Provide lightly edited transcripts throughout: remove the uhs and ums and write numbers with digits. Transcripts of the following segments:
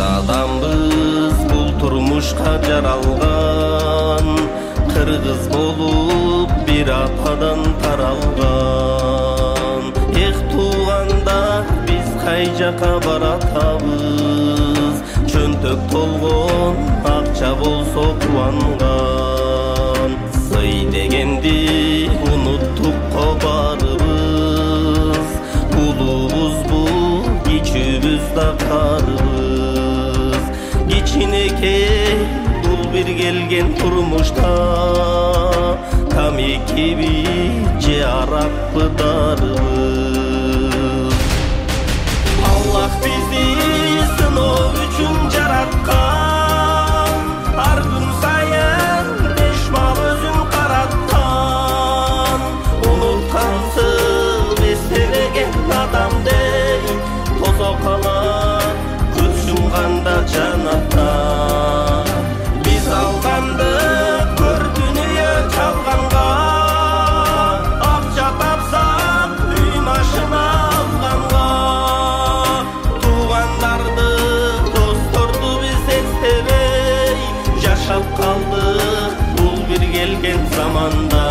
Адамбыз бул турмушка жаралган, кыргыз болуп бир атадан таралган. Эх туугандар, биз кай жака баратабыз, чөнтөк толгон акча болсо кубанган. Сый дегенди унуттук го барыбыз, улуубуз бул, кичүүбүз да карыбыз. Кичинекей бул бир келген турмушта, там экиби же аракпы дарыбыз. Аллах бизди сыноо үчүн жараткан, ар күн сайын бешмал өзүн караткан. Унуткансып эстебеген адамдей тосо калат көз жумганда жанатта. Биз алганды көр дүнүйө чалганга, акча тапсак үй машина алганга. Туугандарды досторду биз эстебей жашап калдык бул бир келген заманда.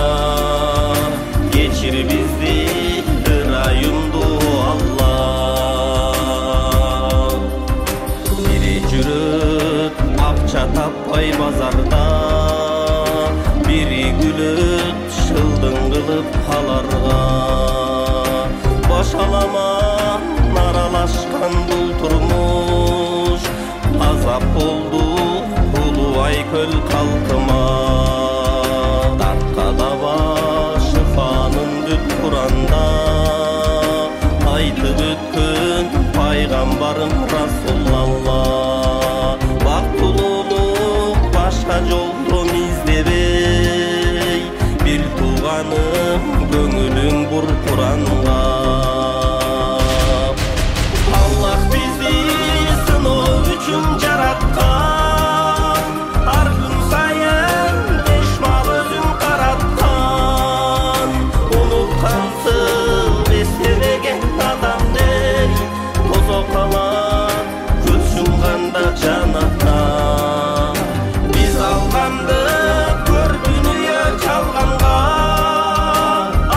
Кечир бизди ырайымдуу Аллах. Бири жүрөт акча таппай базарда, бири күлөт шылдың кылып аларга. Баш аламан аралашкан бул турмуш, азап болду улуу Айкөл калкыма. Дартка даба шыфанын бүт Куранда, айтып өткөн пайгамбарым Расулалла. Бактылуулук башка жолдон издебей, бир тууганым көңүлүң бур Куранга. Аллах бизди сыноо үчүн жараткан, ар күн сайын бешмал өзүн караткан. Унуткансып эстебеген адамдей тосо калат көз жумганда жанатта. Биз алганды көр дүнүйө чалганга,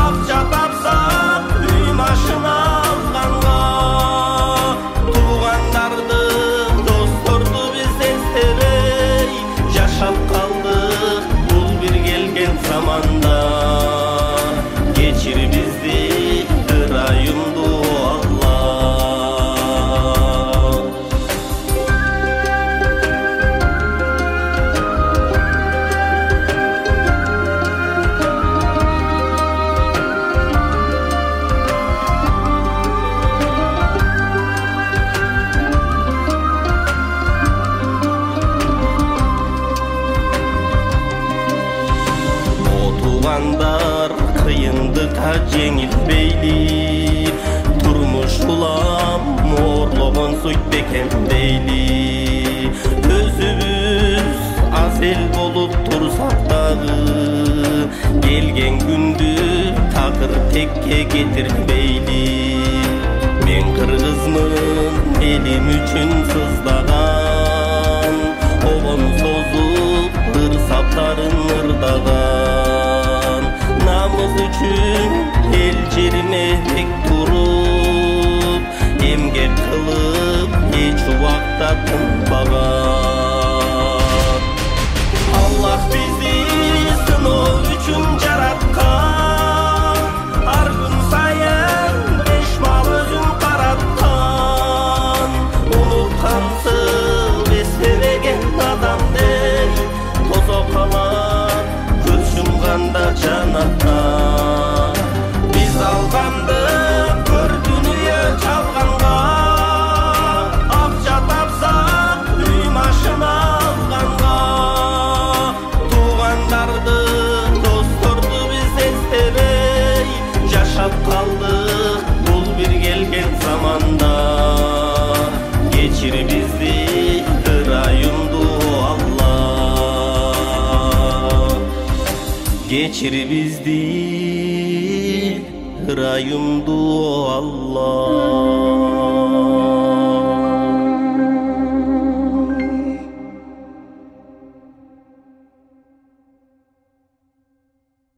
акча тапсак үй машина алганга. Туугандарды досторду биз эстебей жашап калдык бул бир келген заманда. Кечир бизди ырайымдуу Аллах. О туугандар, кыйындыкка жеңилбейли, турмуш улам оорлогон суть бекен дейли. Өзүбүз аз эл болуп турсак дагы, келген күндү такыр текке кетирбейли. Мен кыргызмын, элим үчүн сыздаган, обон созуп ыр саптарын ырдаган. Намыз үчүн эл жерине тек туруп, эмгек кылып эч убакта тынбаган. Аллах бизди сыноо үчүн жараткан, ар күн сайын бешмал өзүн караткан. Унуткансып эстебеген адамдей тосо калат көз жумганда жанатта. Биз алганды көр дүнүйө чалганга, Kechir bizdi rayımdı o Allah.